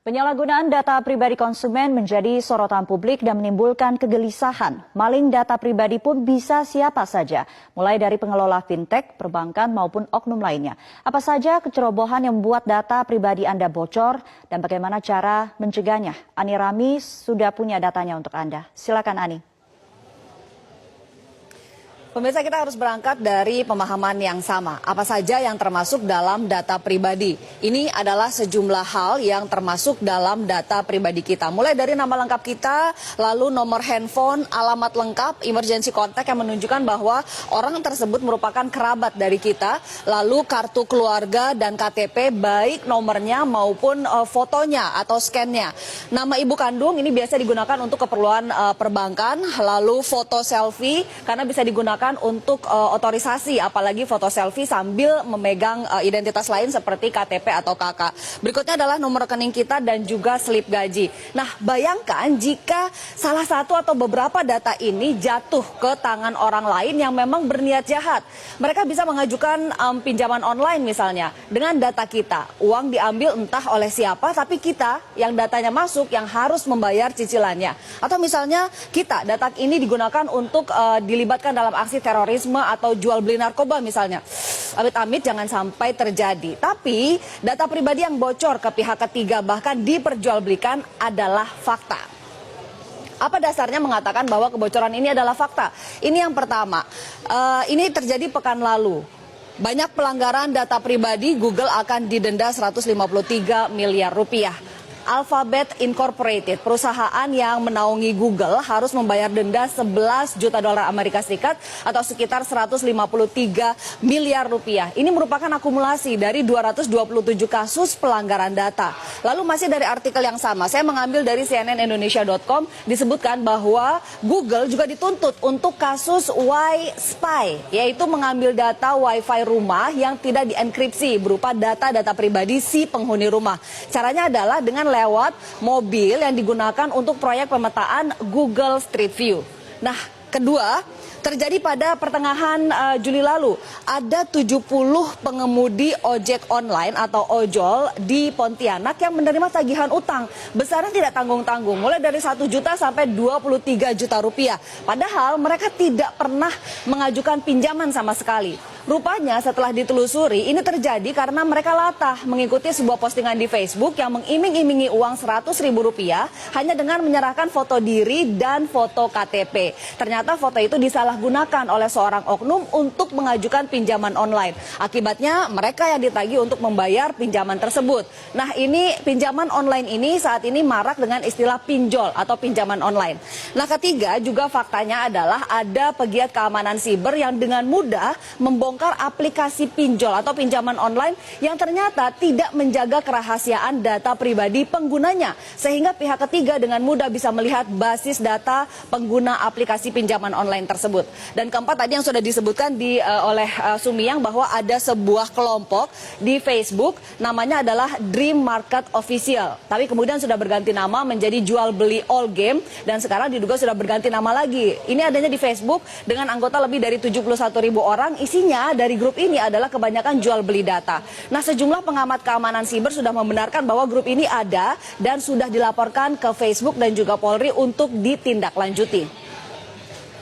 Penyalahgunaan data pribadi konsumen menjadi sorotan publik dan menimbulkan kegelisahan. Maling data pribadi pun bisa siapa saja, mulai dari pengelola fintech, perbankan maupun oknum lainnya. Apa saja kecerobohan yang membuat data pribadi Anda bocor dan bagaimana cara mencegahnya? Ani Rami sudah punya datanya untuk Anda. Silakan Ani. Pemirsa, kita harus berangkat dari pemahaman yang sama. Apa saja yang termasuk dalam data pribadi? Ini adalah sejumlah hal yang termasuk dalam data pribadi kita. Mulai dari nama lengkap kita, lalu nomor handphone, alamat lengkap, emergency contact yang menunjukkan bahwa orang tersebut merupakan kerabat dari kita, lalu kartu keluarga dan KTP, baik nomornya maupun fotonya atau scan-nya. Nama ibu kandung ini biasa digunakan untuk keperluan perbankan, lalu foto selfie karena bisa digunakan untuk otorisasi, apalagi foto selfie sambil memegang identitas lain seperti KTP atau KK. Berikutnya adalah nomor rekening kita dan juga slip gaji. Nah, bayangkan jika salah satu atau beberapa data ini jatuh ke tangan orang lain yang memang berniat jahat. Mereka bisa mengajukan pinjaman online misalnya. Dengan data kita, uang diambil entah oleh siapa, tapi kita yang datanya masuk yang harus membayar cicilannya. Atau misalnya kita, data ini digunakan untuk dilibatkan dalam aksi terorisme atau jual beli narkoba misalnya. Amit-amit jangan sampai terjadi. Tapi data pribadi yang bocor ke pihak ketiga bahkan diperjualbelikan adalah fakta. Apa dasarnya mengatakan bahwa kebocoran ini adalah fakta? Ini yang pertama, ini terjadi pekan lalu. Banyak pelanggaran data pribadi, Google akan didenda 153 miliar rupiah. Alphabet Incorporated, perusahaan yang menaungi Google, harus membayar denda 11 juta dolar Amerika Serikat atau sekitar 153 miliar rupiah. Ini merupakan akumulasi dari 227 kasus pelanggaran data. Lalu masih dari artikel yang sama, saya mengambil dari cnnindonesia.com, disebutkan bahwa Google juga dituntut untuk kasus Y-Spy, yaitu mengambil data Wi-Fi rumah yang tidak dienkripsi berupa data-data pribadi si penghuni rumah. Caranya adalah dengan lewat mobil yang digunakan untuk proyek pemetaan Google Street View. Nah, kedua, terjadi pada pertengahan Juli lalu. Ada 70 pengemudi ojek online atau ojol di Pontianak yang menerima tagihan utang. Besarnya tidak tanggung-tanggung, mulai dari 1 juta sampai 23 juta rupiah. Padahal mereka tidak pernah mengajukan pinjaman sama sekali. Rupanya setelah ditelusuri, ini terjadi karena mereka latah mengikuti sebuah postingan di Facebook yang mengiming-imingi uang 100 ribu rupiah hanya dengan menyerahkan foto diri dan foto KTP. Ternyata foto itu disalahgunakan oleh seorang oknum untuk mengajukan pinjaman online. Akibatnya mereka yang ditagih untuk membayar pinjaman tersebut. Nah, ini pinjaman online ini saat ini marak dengan istilah pinjol atau pinjaman online. Nah, ketiga juga faktanya adalah ada pegiat keamanan siber yang dengan mudah membongkar aplikasi pinjol atau pinjaman online yang ternyata tidak menjaga kerahasiaan data pribadi penggunanya, sehingga pihak ketiga dengan mudah bisa melihat basis data pengguna aplikasi pinjaman online tersebut. Dan keempat tadi yang sudah disebutkan oleh Sumiang bahwa ada sebuah kelompok di Facebook namanya adalah Dream Market Official, tapi kemudian sudah berganti nama menjadi Jual Beli All Game dan sekarang diduga sudah berganti nama lagi. Ini adanya di Facebook dengan anggota lebih dari 71 ribu orang. Isinya dari grup ini adalah kebanyakan jual beli data. Nah, sejumlah pengamat keamanan siber sudah membenarkan bahwa grup ini ada dan sudah dilaporkan ke Facebook dan juga Polri untuk ditindaklanjuti.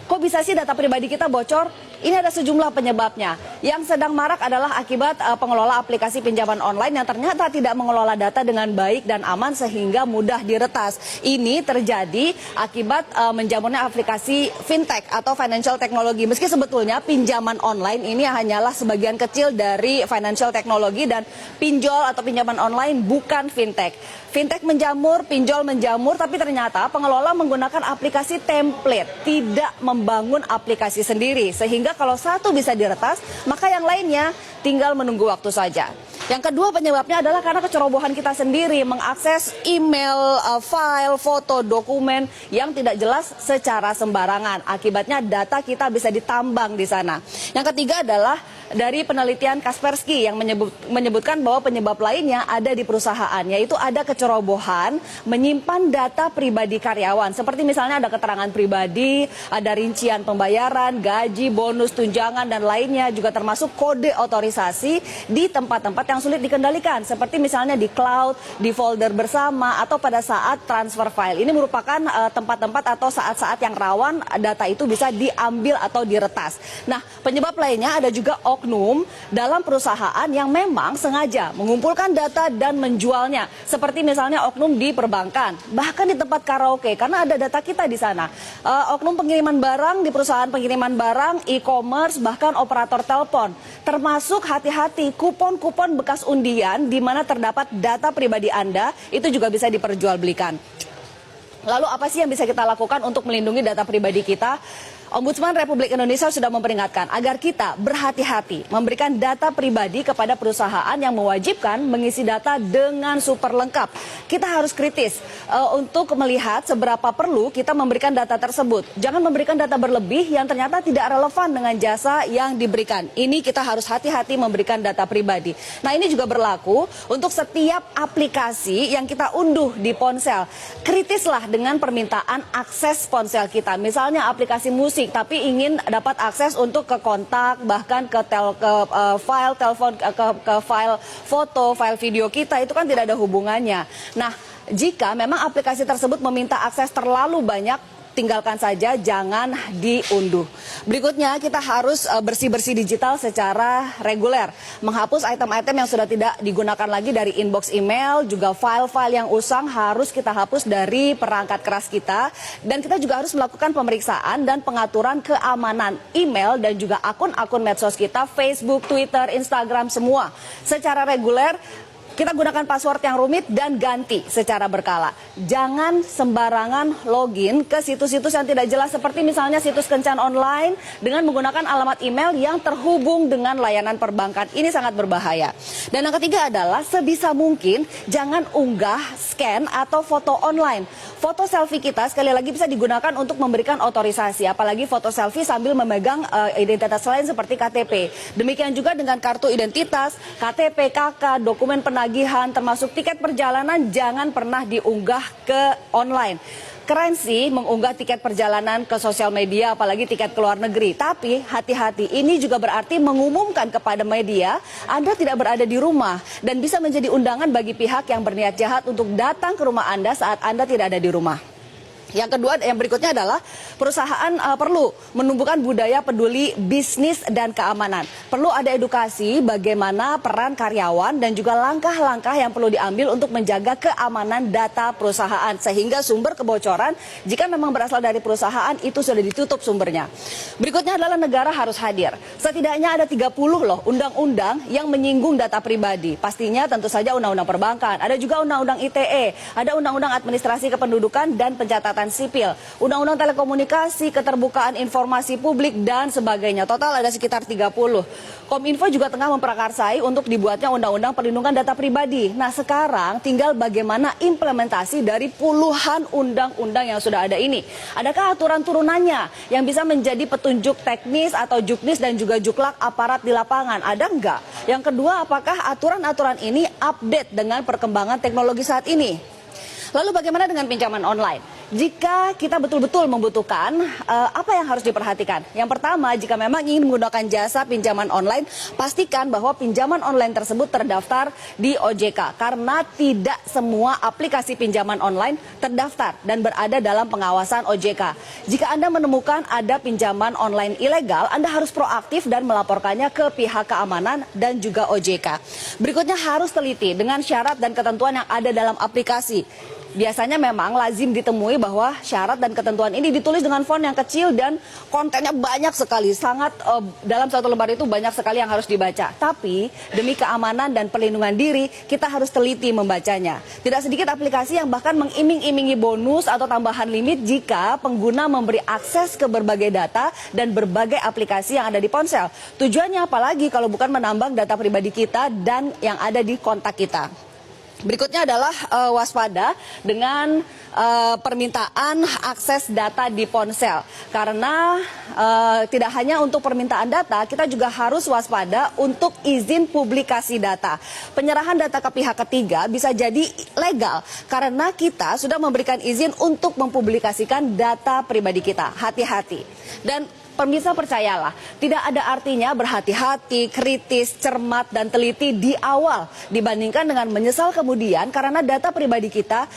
Kok bisa sih data pribadi kita bocor? Ini ada sejumlah penyebabnya. Yang sedang marak adalah akibat pengelola aplikasi pinjaman online yang ternyata tidak mengelola data dengan baik dan aman sehingga mudah diretas. Ini terjadi akibat menjamurnya aplikasi fintech atau financial technology. Meski sebetulnya pinjaman online ini hanyalah sebagian kecil dari financial technology dan pinjol atau pinjaman online bukan fintech. Fintech menjamur, pinjol menjamur, tapi ternyata pengelola menggunakan aplikasi template, tidak membangun aplikasi sendiri. Sehingga kalau satu bisa diretas, maka yang lainnya tinggal menunggu waktu saja. Yang kedua penyebabnya adalah karena kecerobohan kita sendiri mengakses email, file, foto, dokumen yang tidak jelas secara sembarangan. Akibatnya data kita bisa ditambang di sana. Yang ketiga adalah dari penelitian Kaspersky yang menyebutkan bahwa penyebab lainnya ada di perusahaan, yaitu ada kecerobohan menyimpan data pribadi karyawan. Seperti misalnya ada keterangan pribadi, ada rincian pembayaran, gaji, bonus, tunjangan, dan lainnya, juga termasuk kode otorisasi di tempat-tempat yang sulit dikendalikan. Seperti misalnya di cloud, di folder bersama, atau pada saat transfer file. Ini merupakan tempat-tempat atau saat-saat yang rawan data itu bisa diambil atau diretas. Nah, penyebab lainnya ada juga oknum dalam perusahaan yang memang sengaja mengumpulkan data dan menjualnya. Seperti misalnya oknum di perbankan, bahkan di tempat karaoke, karena ada data kita di sana. Oknum pengiriman barang di perusahaan pengiriman barang, e-commerce, bahkan operator telepon. Termasuk hati-hati kupon-kupon bekas undian di mana terdapat data pribadi Anda, itu juga bisa diperjualbelikan. Lalu apa sih yang bisa kita lakukan untuk melindungi data pribadi kita? Ombudsman Republik Indonesia sudah memperingatkan agar kita berhati-hati memberikan data pribadi kepada perusahaan yang mewajibkan mengisi data dengan super lengkap. Kita harus kritis untuk melihat seberapa perlu kita memberikan data tersebut. Jangan memberikan data berlebih yang ternyata tidak relevan dengan jasa yang diberikan. Ini kita harus hati-hati memberikan data pribadi. Nah, ini juga berlaku untuk setiap aplikasi yang kita unduh di ponsel. Kritislah dengan permintaan akses ponsel kita. Misalnya aplikasi musik, tapi ingin dapat akses untuk ke kontak, bahkan ke file telepon, ke file foto, file video kita, itu kan tidak ada hubungannya. Nah, jika memang aplikasi tersebut meminta akses terlalu banyak, tinggalkan saja, jangan diunduh. Berikutnya, kita harus bersih-bersih digital secara reguler. Menghapus item-item yang sudah tidak digunakan lagi dari inbox email, juga file-file yang usang harus kita hapus dari perangkat keras kita. Dan kita juga harus melakukan pemeriksaan dan pengaturan keamanan email dan juga akun-akun medsos kita, Facebook, Twitter, Instagram, semua secara reguler. Kita gunakan password yang rumit dan ganti secara berkala. Jangan sembarangan login ke situs-situs yang tidak jelas, seperti misalnya situs kencan online dengan menggunakan alamat email yang terhubung dengan layanan perbankan. Ini sangat berbahaya. Dan yang ketiga adalah sebisa mungkin jangan unggah, scan, atau foto online. Foto selfie kita sekali lagi bisa digunakan untuk memberikan otorisasi, apalagi foto selfie sambil memegang identitas lain seperti KTP. Demikian juga dengan kartu identitas, KTP, KK, dokumen penagihan, termasuk tiket perjalanan, jangan pernah diunggah ke online. Keren sih mengunggah tiket perjalanan ke sosial media, apalagi tiket ke luar negeri. Tapi hati-hati, ini juga berarti mengumumkan kepada media Anda tidak berada di rumah dan bisa menjadi undangan bagi pihak yang berniat jahat untuk datang ke rumah Anda saat Anda tidak ada di rumah. Yang kedua, yang berikutnya adalah perusahaan perlu menumbuhkan budaya peduli bisnis dan keamanan. Perlu ada edukasi bagaimana peran karyawan dan juga langkah-langkah yang perlu diambil untuk menjaga keamanan data perusahaan. Sehingga sumber kebocoran, jika memang berasal dari perusahaan, itu sudah ditutup sumbernya. Berikutnya adalah negara harus hadir. Setidaknya ada 30 loh undang-undang yang menyinggung data pribadi. Pastinya tentu saja undang-undang perbankan, ada juga undang-undang ITE, ada undang-undang administrasi kependudukan dan pencatatan sipil, undang-undang telekomunikasi, keterbukaan informasi publik, dan sebagainya. Total ada sekitar 30. Kominfo juga tengah memprakarsai untuk dibuatnya undang-undang perlindungan data pribadi. Nah, sekarang tinggal bagaimana implementasi dari puluhan undang-undang yang sudah ada ini. Adakah aturan turunannya yang bisa menjadi petunjuk teknis atau juknis dan juga juklak aparat di lapangan? Ada enggak? Yang kedua, apakah aturan-aturan ini update dengan perkembangan teknologi saat ini? Lalu bagaimana dengan pinjaman online? Jika kita betul-betul membutuhkan, apa yang harus diperhatikan? Yang pertama, jika memang ingin menggunakan jasa pinjaman online, pastikan bahwa pinjaman online tersebut terdaftar di OJK. Karena tidak semua aplikasi pinjaman online terdaftar dan berada dalam pengawasan OJK. Jika Anda menemukan ada pinjaman online ilegal, Anda harus proaktif dan melaporkannya ke pihak keamanan dan juga OJK. Berikutnya, harus teliti dengan syarat dan ketentuan yang ada dalam aplikasi. Biasanya memang lazim ditemui bahwa syarat dan ketentuan ini ditulis dengan font yang kecil dan kontennya banyak sekali. Dalam satu lembar itu banyak sekali yang harus dibaca. Tapi demi keamanan dan perlindungan diri, kita harus teliti membacanya. Tidak sedikit aplikasi yang bahkan mengiming-imingi bonus atau tambahan limit jika pengguna memberi akses ke berbagai data dan berbagai aplikasi yang ada di ponsel. Tujuannya apalagi kalau bukan menambang data pribadi kita dan yang ada di kontak kita. Berikutnya adalah waspada dengan permintaan akses data di ponsel. Karena tidak hanya untuk permintaan data, kita juga harus waspada untuk izin publikasi data. Penyerahan data ke pihak ketiga bisa jadi legal karena kita sudah memberikan izin untuk mempublikasikan data pribadi kita. Hati-hati. Dan pemirsa percayalah, tidak ada artinya berhati-hati, kritis, cermat, dan teliti di awal dibandingkan dengan menyesal kemudian karena data pribadi kita